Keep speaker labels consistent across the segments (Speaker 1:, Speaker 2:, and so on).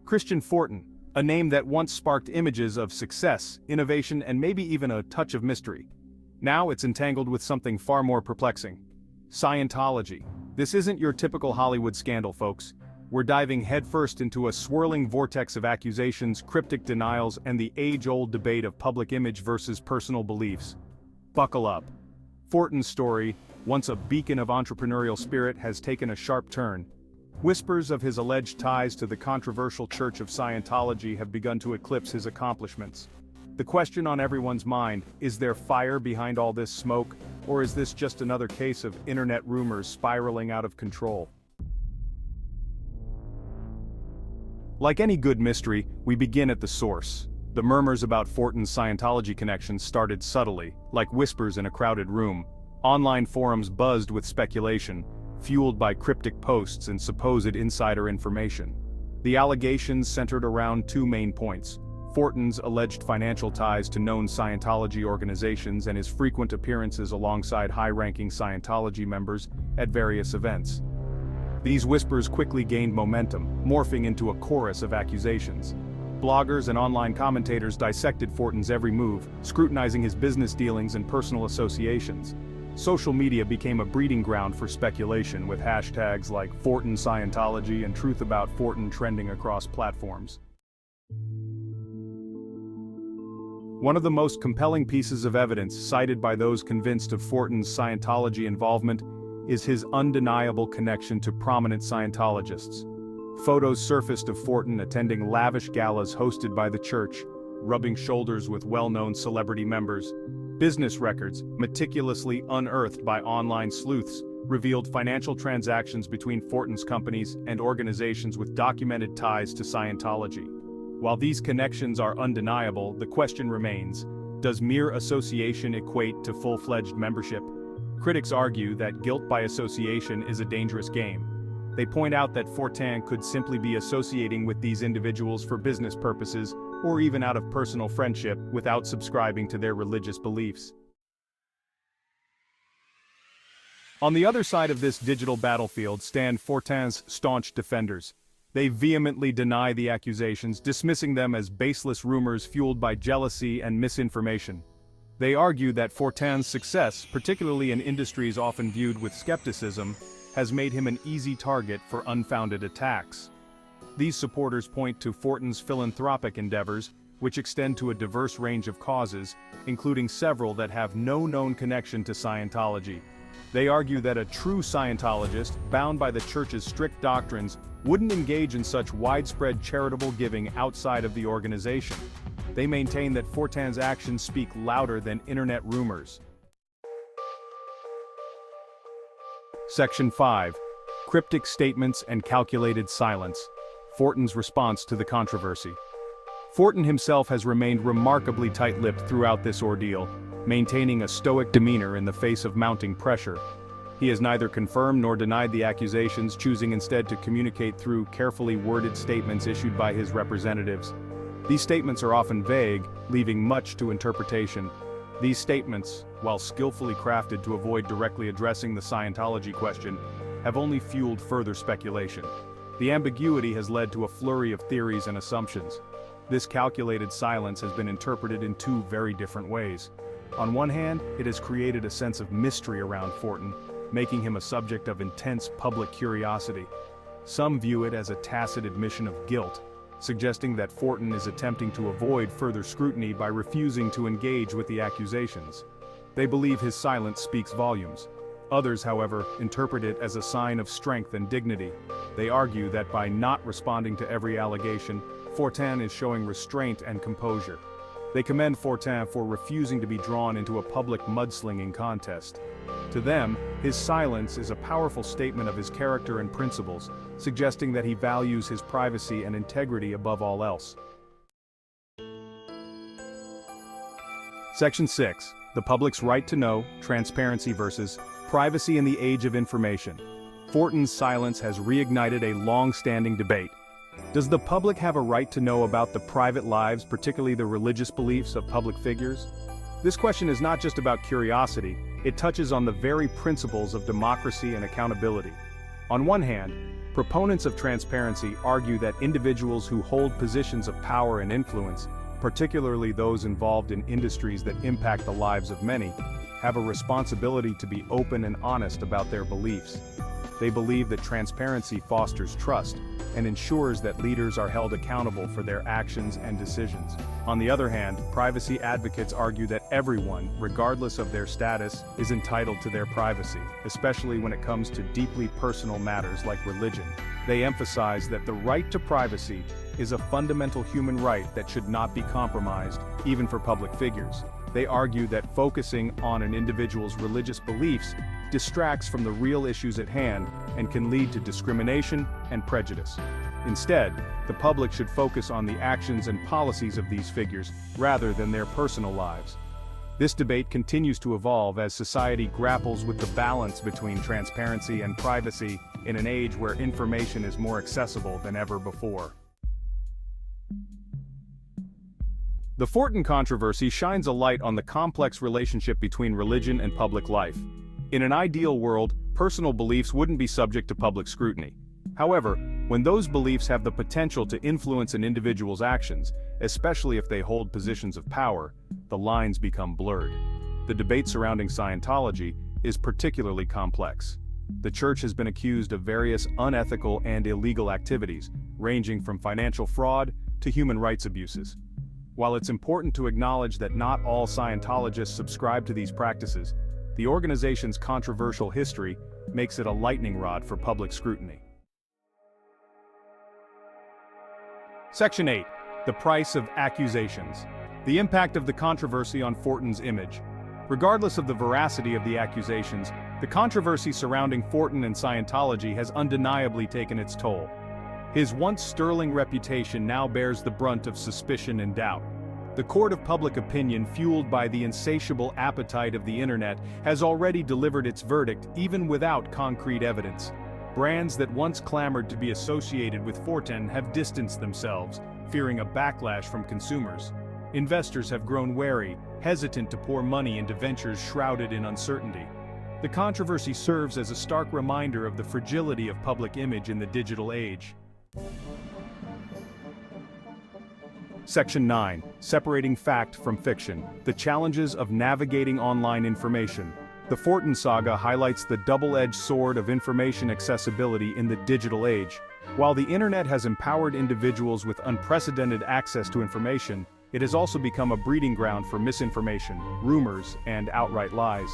Speaker 1: Christian Fortin, a name that once sparked images of success, innovation, and maybe even a touch of mystery. Now it's entangled with something far more perplexing. Scientology. This isn't your typical Hollywood scandal, folks. We're diving headfirst into a swirling vortex of accusations, cryptic denials, and the age-old debate of public image versus personal beliefs. Buckle up. Fortin's story, once a beacon of entrepreneurial spirit, has taken a sharp turn. Whispers of his alleged ties to the controversial Church of Scientology have begun to eclipse his accomplishments. The question on everyone's mind, is there fire behind all this smoke, or is this just another case of internet rumors spiraling out of control? Like any good mystery, we begin at the source. The murmurs about Fortin's Scientology connections started subtly, like whispers in a crowded room. Online forums buzzed with speculation, fueled by cryptic posts and supposed insider information. The allegations centered around two main points: Fortin's alleged financial ties to known Scientology organizations and his frequent appearances alongside high-ranking Scientology members at various events. These whispers quickly gained momentum, morphing into a chorus of accusations. Bloggers and online commentators dissected Fortin's every move, scrutinizing his business dealings and personal associations. Social media became a breeding ground for speculation, with hashtags like Fortin Scientology and Truth About Fortin trending across platforms. One of the most compelling pieces of evidence cited by those convinced of Fortin's Scientology involvement is his undeniable connection to prominent Scientologists. Photos surfaced of Fortin attending lavish galas hosted by the church, rubbing shoulders with well-known celebrity members. Business records, meticulously unearthed by online sleuths, revealed financial transactions between Fortin's companies and organizations with documented ties to Scientology. While these connections are undeniable, the question remains: does mere association equate to full-fledged membership? Critics argue that guilt by association is a dangerous game. They point out that Fortin could simply be associating with these individuals for business purposes, or even out of personal friendship, without subscribing to their religious beliefs. On the other side of this digital battlefield stand Fortin's staunch defenders. They vehemently deny the accusations, dismissing them as baseless rumors fueled by jealousy and misinformation. They argue that Fortin's success, particularly in industries often viewed with skepticism, has made him an easy target for unfounded attacks. These supporters point to Fortin's philanthropic endeavors, which extend to a diverse range of causes, including several that have no known connection to Scientology. They argue that a true Scientologist, bound by the church's strict doctrines, wouldn't engage in such widespread charitable giving outside of the organization. They maintain that Fortin's actions speak louder than internet rumors. Section 5. Cryptic statements and calculated silence. Fortin's response to the controversy. Fortin himself has remained remarkably tight-lipped throughout this ordeal, maintaining a stoic demeanor in the face of mounting pressure. He has neither confirmed nor denied the accusations, choosing instead to communicate through carefully worded statements issued by his representatives. These statements are often vague, leaving much to interpretation. These statements, while skillfully crafted to avoid directly addressing the Scientology question, have only fueled further speculation. The ambiguity has led to a flurry of theories and assumptions. This calculated silence has been interpreted in two very different ways. On one hand, it has created a sense of mystery around Fortin, making him a subject of intense public curiosity. Some view it as a tacit admission of guilt, suggesting that Fortin is attempting to avoid further scrutiny by refusing to engage with the accusations. They believe his silence speaks volumes. Others, however, interpret it as a sign of strength and dignity. They argue that by not responding to every allegation, Fortin is showing restraint and composure. They commend Fortin for refusing to be drawn into a public mudslinging contest. To them, his silence is a powerful statement of his character and principles, suggesting that he values his privacy and integrity above all else. Section 6. The public's right to know, transparency versus privacy in the age of information. Fortin's silence has reignited a long-standing debate. Does the public have a right to know about the private lives, particularly the religious beliefs of public figures? This question is not just about curiosity, it touches on the very principles of democracy and accountability. On one hand, Proponents of transparency argue that individuals who hold positions of power and influence, particularly those involved in industries that impact the lives of many, have a responsibility to be open and honest about their beliefs. They believe that transparency fosters trust and ensures that leaders are held accountable for their actions and decisions. On the other hand, privacy advocates argue that everyone, regardless of their status, is entitled to their privacy, especially when it comes to deeply personal matters like religion. They emphasize that the right to privacy is a fundamental human right that should not be compromised, even for public figures. They argue that focusing on an individual's religious beliefs distracts from the real issues at hand and can lead to discrimination and prejudice. Instead, the public should focus on the actions and policies of these figures rather than their personal lives. This debate continues to evolve as society grapples with the balance between transparency and privacy in an age where information is more accessible than ever before. The Fortin controversy shines a light on the complex relationship between religion and public life. In an ideal world, personal beliefs wouldn't be subject to public scrutiny. However, when those beliefs have the potential to influence an individual's actions, especially if they hold positions of power, the lines become blurred. The debate surrounding Scientology is particularly complex. The church has been accused of various unethical and illegal activities, ranging from financial fraud to human rights abuses. While it's important to acknowledge that not all Scientologists subscribe to these practices, the organization's controversial history makes it a lightning rod for public scrutiny. Section 8. The price of accusations. The impact of the controversy on Fortin's image. Regardless of the veracity of the accusations, the controversy surrounding Fortin and Scientology has undeniably taken its toll. His once sterling reputation now bears the brunt of suspicion and doubt. The court of public opinion, fueled by the insatiable appetite of the internet, has already delivered its verdict even without concrete evidence. Brands that once clamored to be associated with Fortin have distanced themselves, fearing a backlash from consumers. Investors have grown wary, hesitant to pour money into ventures shrouded in uncertainty. The controversy serves as a stark reminder of the fragility of public image in the digital age. Section 9. Separating fact from fiction. The challenges of navigating online information. The Fortin saga highlights the double-edged sword of information accessibility in the digital age. While the internet has empowered individuals with unprecedented access to information, it has also become a breeding ground for misinformation, rumors, and outright lies.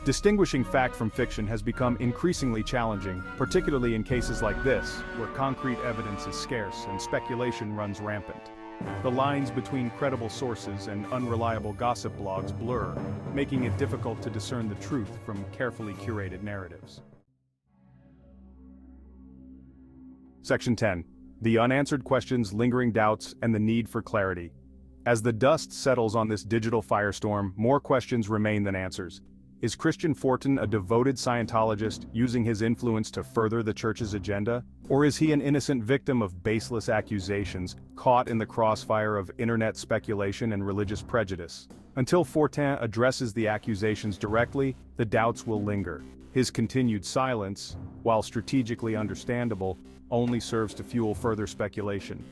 Speaker 1: Distinguishing fact from fiction has become increasingly challenging, particularly in cases like this, where concrete evidence is scarce and speculation runs rampant. The lines between credible sources and unreliable gossip blogs blur, making it difficult to discern the truth from carefully curated narratives. Section 10. The unanswered questions, lingering doubts, and the need for clarity. As the dust settles on this digital firestorm, more questions remain than answers. Is Christian Fortin a devoted Scientologist using his influence to further the church's agenda? Or is he an innocent victim of baseless accusations, caught in the crossfire of internet speculation and religious prejudice? Until Fortin addresses the accusations directly, the doubts will linger. His continued silence, while strategically understandable, only serves to fuel further speculation.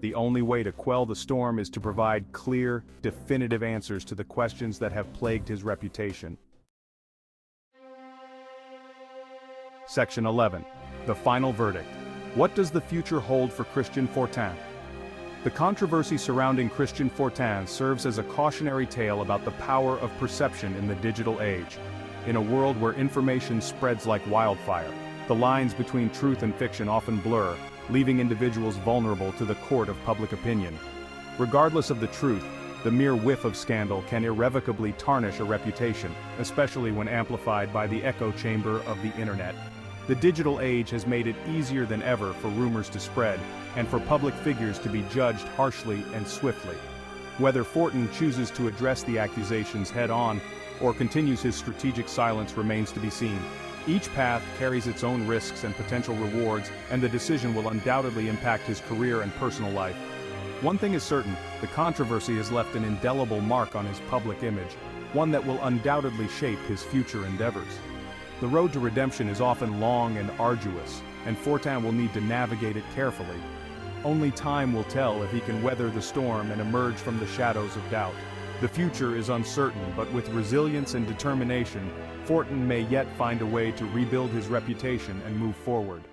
Speaker 1: The only way to quell the storm is to provide clear, definitive answers to the questions that have plagued his reputation. Section 11. The final verdict. What does the future hold for Christian Fortin? The controversy surrounding Christian Fortin serves as a cautionary tale about the power of perception in the digital age. In a world where information spreads like wildfire, the lines between truth and fiction often blur, leaving individuals vulnerable to the court of public opinion. Regardless of the truth, the mere whiff of scandal can irrevocably tarnish a reputation, especially when amplified by the echo chamber of the internet. The digital age has made it easier than ever for rumors to spread, and for public figures to be judged harshly and swiftly. Whether Fortin chooses to address the accusations head-on, or continues his strategic silence remains to be seen. Each path carries its own risks and potential rewards, and the decision will undoubtedly impact his career and personal life. One thing is certain, the controversy has left an indelible mark on his public image, one that will undoubtedly shape his future endeavors. The road to redemption is often long and arduous, and Fortin will need to navigate it carefully. Only time will tell if he can weather the storm and emerge from the shadows of doubt. The future is uncertain, but with resilience and determination, Fortin may yet find a way to rebuild his reputation and move forward.